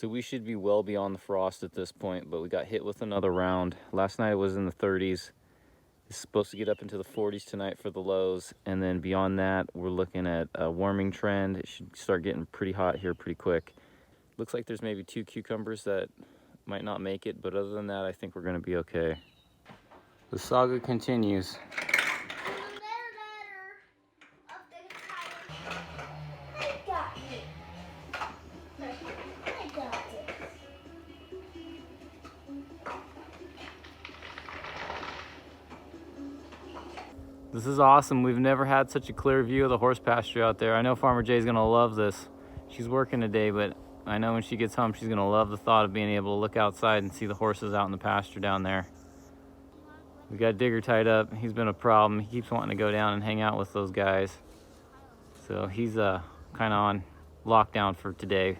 So we should be well beyond the frost at this point, but we got hit with another round. Last night it was in the 30s. It's supposed to get up into the 40s tonight for the lows, and then beyond that, we're looking at a warming trend. It should start getting pretty hot here pretty quick. Looks like there's maybe 2 cucumbers that might not make it, but other than that, I think we're gonna be okay. The saga continues. This is awesome. We've never had such a clear view of the horse pasture out there. I know Farmer Jay's gonna love this. She's working today, but I know when she gets home, she's gonna love the thought of being able to look outside and see the horses out in the pasture down there. We got Digger tied up. He's been a problem. He keeps wanting to go down and hang out with those guys. So he's kind of on lockdown for today.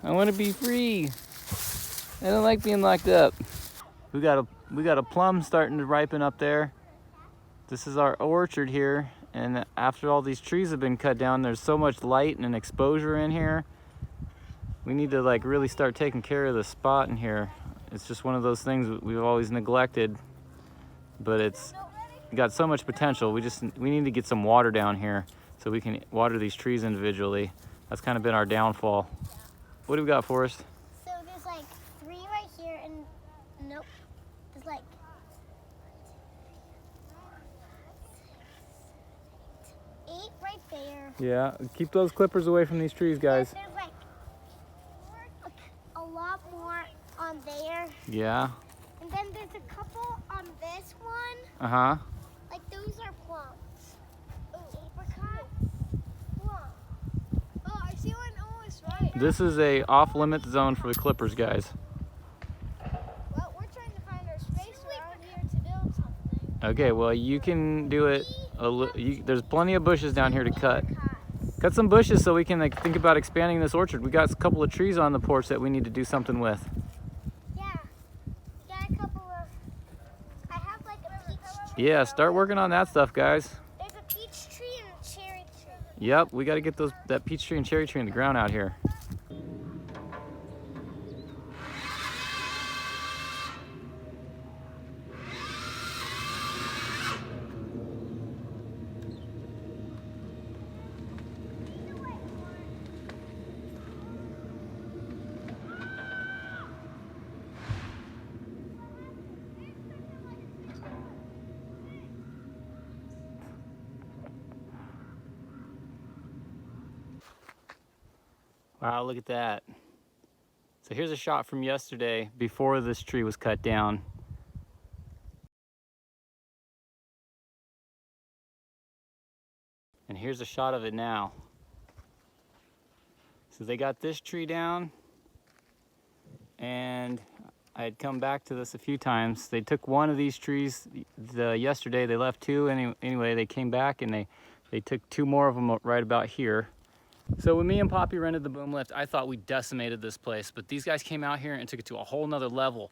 I want to be free. I don't like being locked up. We got a plum starting to ripen up there. This is our orchard here, and after all these trees have been cut down, there's so much light and exposure in here. We need to like really start taking care of the spot in here. It's just one of those things we've always neglected, but it's got so much potential. We need to get some water down here so we can water these trees individually. That's kind of been our downfall. What do we got, Forrest? So there's like 3 right here, and nope, there's like 8 right there. Yeah, keep those clippers away from these trees, guys. There's like a lot more on there. Yeah. And then there's a couple on this one. Uh-huh. Like those are plums. Oh, apricots. Plum. Oh, I see one almost right. This is a off-limit zone for the clippers, guys. Well, we're trying to find our space around here to build something. Okay, well, you can do it. There's plenty of bushes down here to cut. Cut some bushes so we can like think about expanding this orchard. We got a couple of trees on the porch that we need to do something with. Yeah. Got a couple of. I have like a peach tree. Yeah, start working on that stuff, guys. There's a peach tree and a cherry tree. Yep, we got to get that peach tree and cherry tree in the ground out here. Wow, look at that. So here's a shot from yesterday before this tree was cut down. And here's a shot of it now. So they got this tree down, and I had come back to this a few times. They took one of these trees yesterday. They left 2 anyway. They came back and they took 2 more of them right about here. So when me and Poppy rented the boom lift, I thought we decimated this place, but these guys came out here and took it to a whole nother level.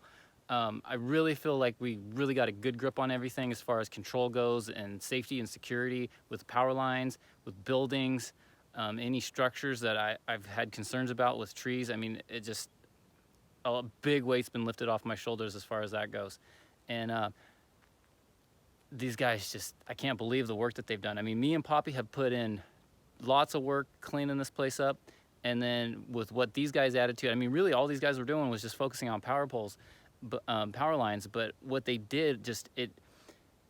I really feel like we really got a good grip on everything as far as control goes, and safety and security with power lines, with buildings, any structures that I've had concerns about with trees. I mean, it just, a big weight's been lifted off my shoulders as far as that goes. And these guys just, I can't believe the work that they've done. I mean, me and Poppy have put in lots of work cleaning this place up, and then with what these guys added to it, I mean, really all these guys were doing was just focusing on power poles, power lines, but what they did, just it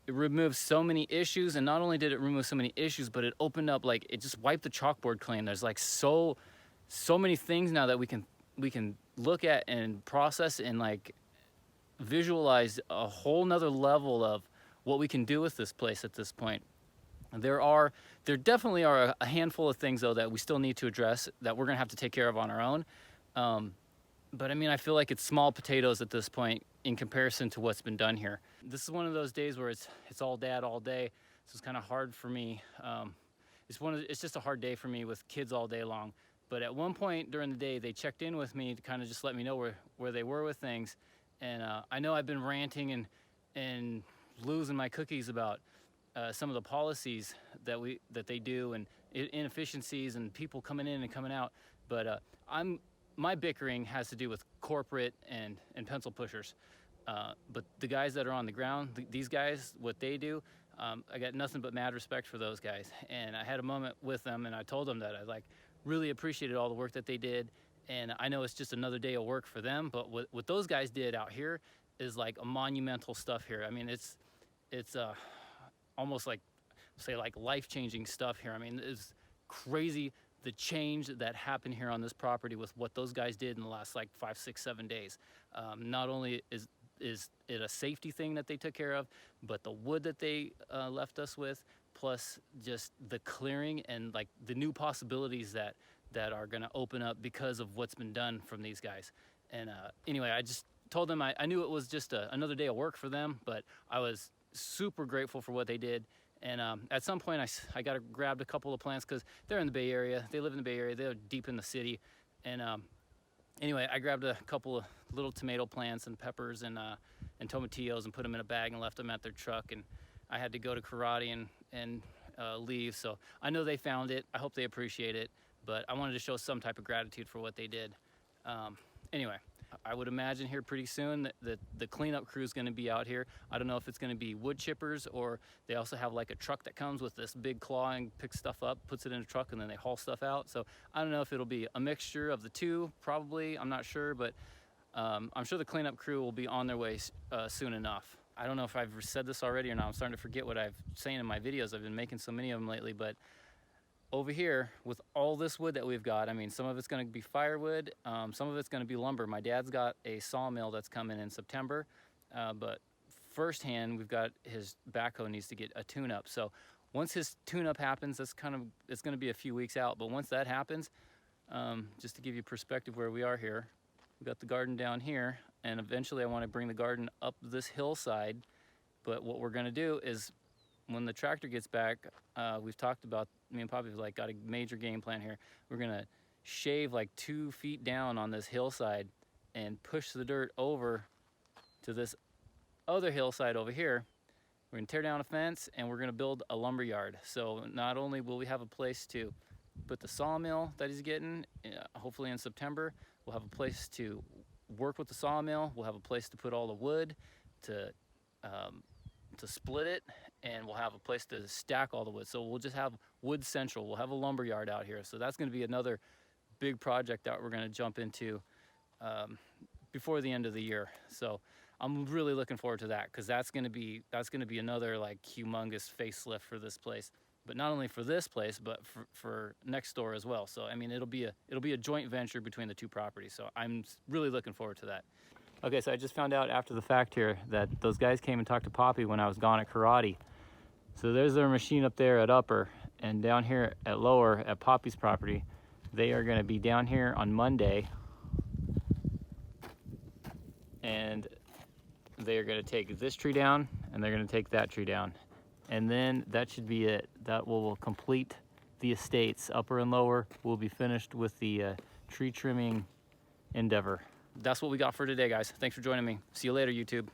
removed so many issues. And not only did it remove so many issues, but it opened up, like, it just wiped the chalkboard clean. There's like so many things now that we can look at and process and like visualize a whole nother level of what we can do with this place at this point. There definitely are a handful of things though that we still need to address, that we're gonna have to take care of on our own. But I mean, I feel like it's small potatoes at this point in comparison to what's been done here. This is one of those days where it's all dad all day, so it's kind of hard for me. It's just a hard day for me with kids all day long. But at one point during the day, they checked in with me to kind of just let me know where they were with things. And I know I've been ranting and losing my cookies about some of the policies that they do, and inefficiencies and people coming in and coming out. But my bickering has to do with corporate and pencil pushers. But the guys that are on the ground, these guys, what they do, I got nothing but mad respect for those guys. And I had a moment with them, and I told them that I really appreciated all the work that they did. And I know it's just another day of work for them, but what those guys did out here is like a monumental stuff here. I mean, it's almost like, say, like life-changing stuff here. I mean, it's crazy the change that happened here on this property with what those guys did in the last like 5, 6, 7 days. Not only is it a safety thing that they took care of, but the wood that they left us with, plus just the clearing and like the new possibilities that are gonna open up because of what's been done from these guys. And anyway, I just told them I knew it was just another day of work for them, but I was super grateful for what they did. And at some point I grabbed a couple of plants because they're in the Bay Area. They live in the Bay Area. They're deep in the city. And anyway, I grabbed a couple of little tomato plants and peppers and tomatillos and put them in a bag and left them at their truck. And I had to go to karate and leave. So I know they found it. I hope they appreciate it. But I wanted to show some type of gratitude for what they did. Anyway, I would imagine here pretty soon that the cleanup crew is going to be out here. I don't know if it's going to be wood chippers, or they also have like a truck that comes with this big claw and picks stuff up, puts it in a truck, and then they haul stuff out. So I don't know if it'll be a mixture of the two, probably. I'm not sure, but I'm sure the cleanup crew will be on their way soon enough. I don't know if I've said this already or not. I'm starting to forget what I've saying in my videos. I've been making so many of them lately, but over here with all this wood that we've got, I mean, some of it's going to be firewood, some of it's going to be lumber. My dad's got a sawmill that's coming in September, but firsthand, we've got his backhoe needs to get a tune-up. So once his tune-up happens, it's going to be a few weeks out. But once that happens, just to give you perspective where we are here, we've got the garden down here, and eventually I want to bring the garden up this hillside. But what we're going to do is, when the tractor gets back, we've talked about, me and Poppy have got a major game plan here. We're gonna shave like 2 feet down on this hillside and push the dirt over to this other hillside over here. We're gonna tear down a fence and we're gonna build a lumber yard. So not only will we have a place to put the sawmill that he's getting, hopefully in September, we'll have a place to work with the sawmill. We'll have a place to put all the wood, to split it, and we'll have a place to stack all the wood. So we'll just have wood central. We'll have a lumber yard out here. So that's going to be another big project that we're going to jump into before the end of the year. So I'm really looking forward to that, because that's going to be another like humongous facelift for this place. But not only for this place, but for next door as well. So I mean, it'll be a joint venture between the two properties. So I'm really looking forward to that. Okay, so I just found out after the fact here that those guys came and talked to Poppy when I was gone at karate. So there's their machine up there at Upper, and down here at Lower at Poppy's property, they are going to be down here on Monday, and they are going to take this tree down, and they're going to take that tree down. And then that should be it. That will complete the estates. Upper and Lower will be finished with the tree trimming endeavor. That's what we got for today, guys. Thanks for joining me. See you later, YouTube.